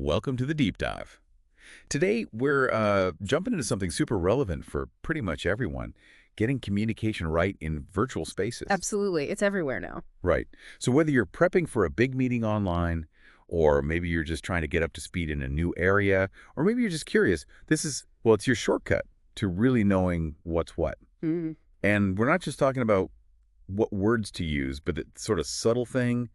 welcome to the deep dive. Today, we're jumping into something super relevant for pretty much everyone, getting communication right in virtual spaces. Absolutely. It's everywhere now. Right. So whether you're prepping for a big meeting online, or maybe you're just trying to get up to speed in a new area, or maybe you're just curious, it's your shortcut to really knowing what's what. Mm. And we're not just talking about what words to use, but the sort of subtle thing,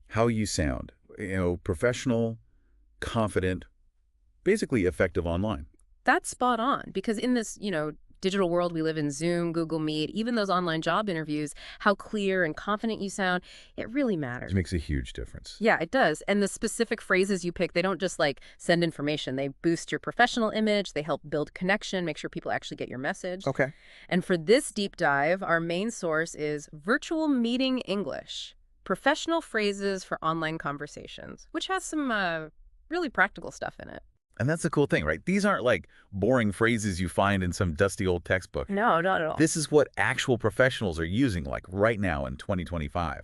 how you sound. Professional, confident, basically effective online. That's spot on because in this, digital world we live in, Zoom, Google Meet, even those online job interviews, how clear and confident you sound, it really matters. It makes a huge difference. Yeah, it does. And the specific phrases you pick, they don't just send information. They boost your professional image. They help build connection, make sure people actually get your message. Okay. And for this deep dive, our main source is Virtual Meeting English, professional phrases for online conversations, which has some really practical stuff in it. And that's the cool thing, right? These aren't like boring phrases you find in some dusty old textbook. No, not at all. This is what actual professionals are using right now in 2025.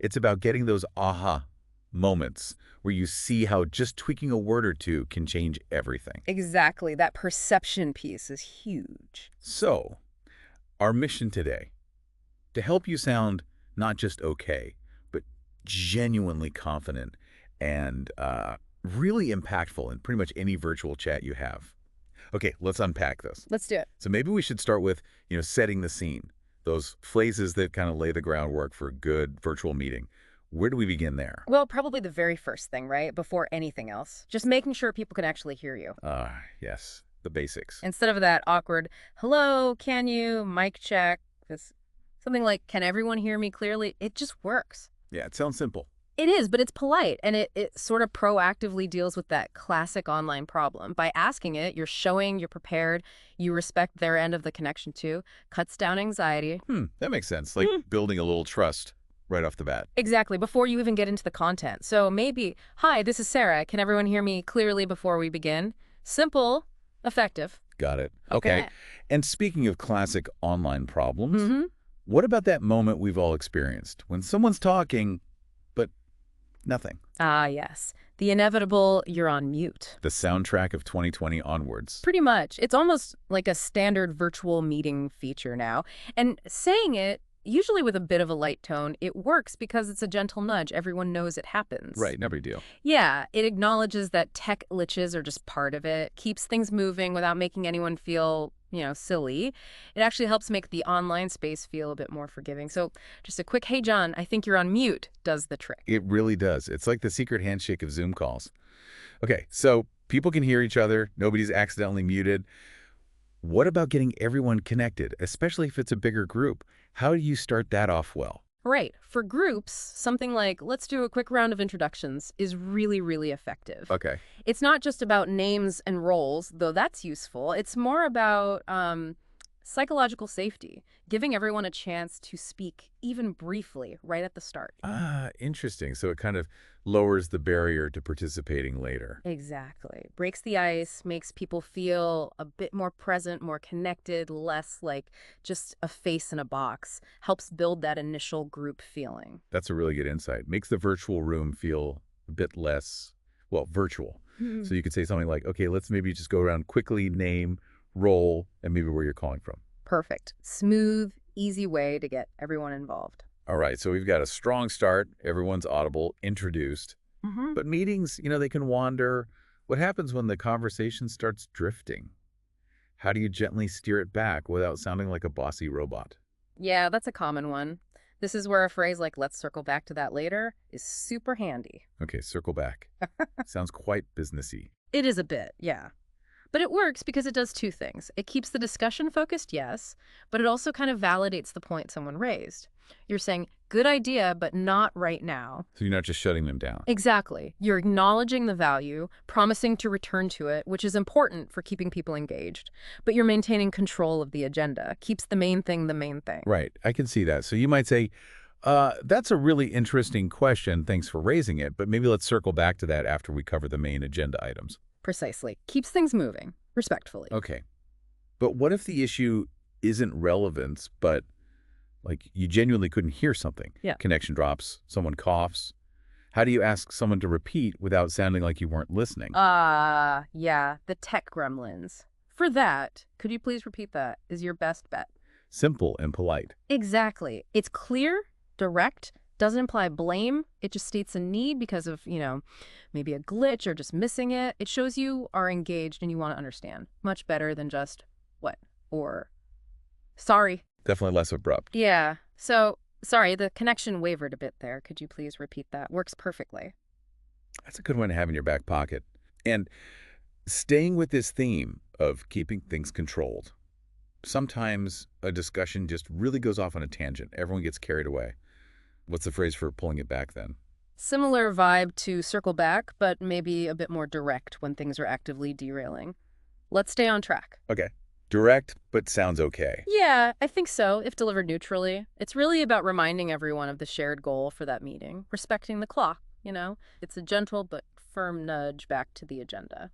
It's about getting those aha moments where you see how just tweaking a word or two can change everything. Exactly. That perception piece is huge. So, our mission today, to help you sound not just okay, but genuinely confident and really impactful in pretty much any virtual chat you have. Okay, let's unpack this. Let's do it. So maybe we should start with, setting the scene. Those phrases that kind of lay the groundwork for a good virtual meeting. Where do we begin there? Well, probably the very first thing, right? Before anything else. Just making sure people can actually hear you. Yes, the basics. Instead of that awkward, hello, can you, mic check, something like, can everyone hear me clearly? It just works. Yeah, it sounds simple. It is, but it's polite, and it sort of proactively deals with that classic online problem. By asking it, you're showing you're prepared, you respect their end of the connection too, cuts down anxiety. That makes sense. Like building a little trust right off the bat. Exactly, before you even get into the content. So maybe, hi, this is Sarah. Can everyone hear me clearly before we begin? Simple, effective. Got it. Okay. And speaking of classic online problems, Mm-hmm. what about that moment we've all experienced when someone's talking, but nothing? Ah, yes. The inevitable, you're on mute. The soundtrack of 2020 onwards. Pretty much. It's almost like a standard virtual meeting feature now. And saying it, usually with a bit of a light tone, it works because it's a gentle nudge. Everyone knows it happens. Right, no big deal. Yeah, it acknowledges that tech glitches are just part of it, keeps things moving without making anyone feel, silly. It actually helps make the online space feel a bit more forgiving. So just a quick, hey, John, I think you're on mute, does the trick. It really does. It's like the secret handshake of Zoom calls. Okay, so people can hear each other. Nobody's accidentally muted. What about getting everyone connected, especially if it's a bigger group? How do you start that off well? Right. For groups, something like, let's do a quick round of introductions is really, really effective. Okay. It's not just about names and roles, though that's useful. It's more about psychological safety, giving everyone a chance to speak, even briefly, right at the start. Interesting. So it kind of lowers the barrier to participating later. Exactly. Breaks the ice, makes people feel a bit more present, more connected, less like just a face in a box. Helps build that initial group feeling. That's a really good insight. Makes the virtual room feel a bit less, virtual. So you could say something like, okay, let's maybe just go around quickly, name, role, and maybe where you're calling from. Perfect. Smooth, easy way to get everyone involved. All right, so we've got a strong start. Everyone's audible, introduced. But meetings, they can wander. What happens when the conversation starts drifting? How do you gently steer it back without sounding like a bossy robot? Yeah, that's a common one. This is where a phrase like, let's circle back to that later, is super handy. Okay, circle back. Sounds quite businessy. It is a bit, yeah. But it works because it does two things. It keeps the discussion focused, yes, but it also kind of validates the point someone raised. You're saying, good idea, but not right now. So you're not just shutting them down. Exactly. You're acknowledging the value, promising to return to it, which is important for keeping people engaged. But you're maintaining control of the agenda. Keeps the main thing the main thing. Right. I can see that. So you might say, that's a really interesting question. Thanks for raising it. But maybe let's circle back to that after we cover the main agenda items. Precisely. Keeps things moving, respectfully. Okay. But what if the issue isn't relevance, but you genuinely couldn't hear something? Yeah. Connection drops, someone coughs. How do you ask someone to repeat without sounding like you weren't listening? Yeah, the tech gremlins. For that, could you please repeat that? Is your best bet. Simple and polite. Exactly. It's clear, direct, doesn't imply blame. It just states a need because of, maybe a glitch or just missing it. It shows you are engaged and you want to understand. Much better than just what? Or sorry. Definitely less abrupt. Yeah. So, sorry, the connection wavered a bit there. Could you please repeat that? Works perfectly. That's a good one to have in your back pocket. And staying with this theme of keeping things controlled, sometimes a discussion just really goes off on a tangent. Everyone gets carried away. What's the phrase for pulling it back then? Similar vibe to circle back, but maybe a bit more direct when things are actively derailing. Let's stay on track. Okay. Direct, but sounds okay. Yeah, I think so, if delivered neutrally. It's really about reminding everyone of the shared goal for that meeting, respecting the clock. It's a gentle but firm nudge back to the agenda.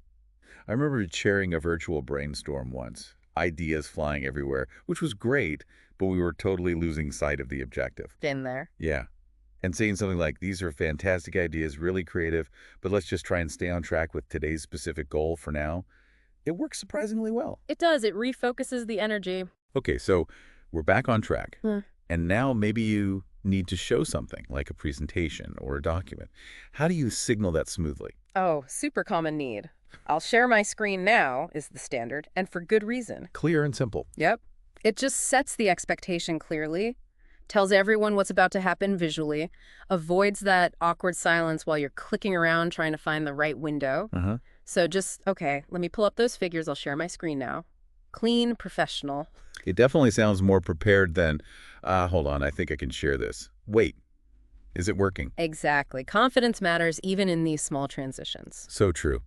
I remember chairing a virtual brainstorm once, ideas flying everywhere, which was great, but we were totally losing sight of the objective. Been there. Yeah. And saying something like, these are fantastic ideas, really creative, but let's just try and stay on track with today's specific goal for now. It works surprisingly well. It does. It refocuses the energy. Okay, so we're back on track. Hmm. And now maybe you need to show something, like a presentation or a document. How do you signal that smoothly? Oh, super common need. I'll share my screen now is the standard, and for good reason. Clear and simple. Yep. It just sets the expectation clearly, tells everyone what's about to happen visually, avoids that awkward silence while you're clicking around trying to find the right window. Uh-huh. So okay, let me pull up those figures. I'll share my screen now. Clean, professional. It definitely sounds more prepared than, hold on, I think I can share this. Wait, is it working? Exactly. Confidence matters even in these small transitions. So true.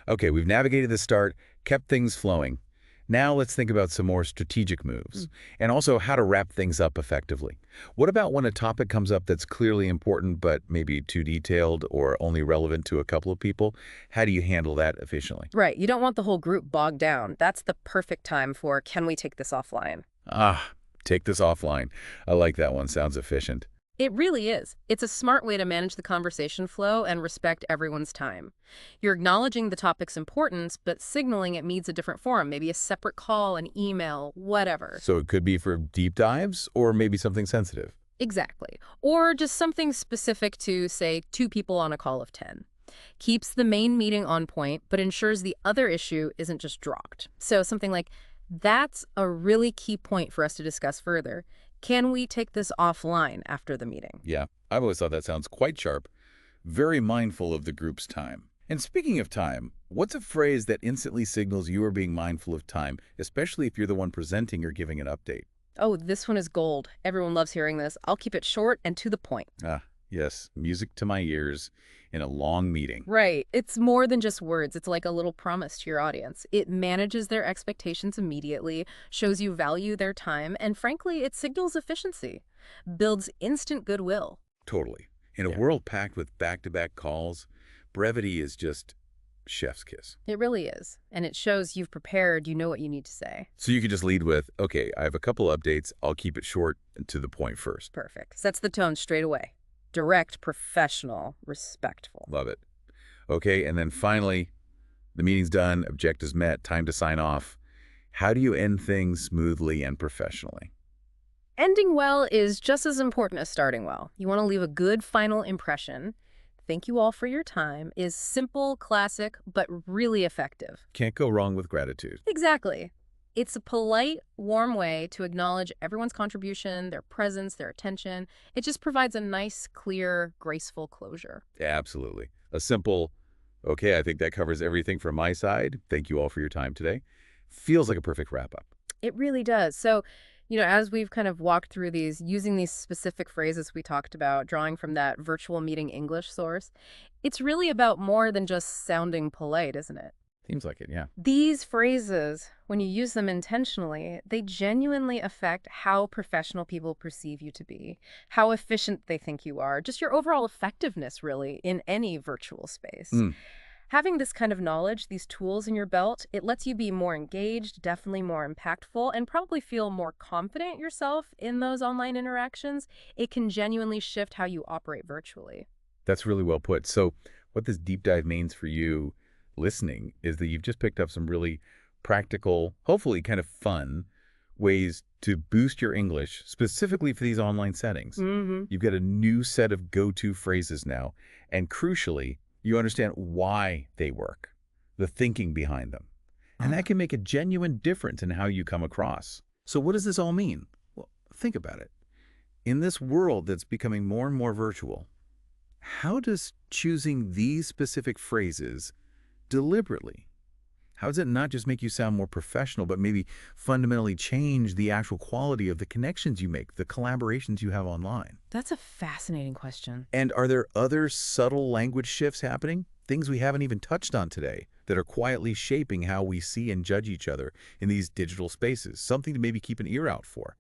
Okay, we've navigated the start, kept things flowing. Now let's think about some more strategic moves, and also how to wrap things up effectively. What about when a topic comes up that's clearly important but maybe too detailed or only relevant to a couple of people? How do you handle that efficiently? Right. You don't want the whole group bogged down. That's the perfect time for, can we take this offline? Take this offline. I like that one. Sounds efficient. It really is. It's a smart way to manage the conversation flow and respect everyone's time. You're acknowledging the topic's importance, but signaling it needs a different forum, maybe a separate call, an email, whatever. So it could be for deep dives or maybe something sensitive. Exactly. Or just something specific to, say, 2 people on a call of 10. Keeps the main meeting on point, but ensures the other issue isn't just dropped. So something like, that's a really key point for us to discuss further. Can we take this offline after the meeting? Yeah, I've always thought that sounds quite sharp. Very mindful of the group's time. And speaking of time, what's a phrase that instantly signals you are being mindful of time, especially if you're the one presenting or giving an update? Oh, this one is gold. Everyone loves hearing this. I'll keep it short and to the point. Yes, music to my ears in a long meeting. Right. It's more than just words. It's like a little promise to your audience. It manages their expectations immediately, shows you value their time, and frankly, it signals efficiency, builds instant goodwill. Totally. In a Yeah. world packed with back-to-back calls, brevity is just chef's kiss. It really is. And it shows you've prepared, you know what you need to say. So you could just lead with, okay, I have a couple updates. I'll keep it short and to the point first. Perfect. Sets the tone straight away. Direct, professional, respectful. Love it. Okay, and then finally, the meeting's done, objectives met, time to sign off. How do you end things smoothly and professionally? Ending well is just as important as starting well. You want to leave a good final impression. Thank you all for your time is simple, classic, but really effective. Can't go wrong with gratitude. Exactly. It's a polite, warm way to acknowledge everyone's contribution, their presence, their attention. It just provides a nice, clear, graceful closure. Absolutely. A simple, okay, I think that covers everything from my side. Thank you all for your time today. Feels like a perfect wrap-up. It really does. So, as we've kind of walked through these, using these specific phrases we talked about, drawing from that virtual meeting English source, it's really about more than just sounding polite, isn't it? Seems like it, yeah. These phrases, when you use them intentionally, they genuinely affect how professional people perceive you to be, how efficient they think you are, just your overall effectiveness, really, in any virtual space. Having this kind of knowledge, these tools in your belt, it lets you be more engaged, definitely more impactful, and probably feel more confident yourself in those online interactions. It can genuinely shift how you operate virtually. That's really well put. So what this deep dive means for you listening is that you've just picked up some really practical, hopefully kind of fun ways to boost your English specifically for these online settings. Hmm. You've got a new set of go-to phrases now, and crucially, you understand why they work, the thinking behind them. And that can make a genuine difference in how you come across. So what does this all mean? Well, think about it. In this world that's becoming more and more virtual, how does choosing these specific phrases deliberately, how does it not just make you sound more professional, but maybe fundamentally change the actual quality of the connections you make, the collaborations you have online? That's a fascinating question. And are there other subtle language shifts happening? Things we haven't even touched on today that are quietly shaping how we see and judge each other in these digital spaces? Something to maybe keep an ear out for.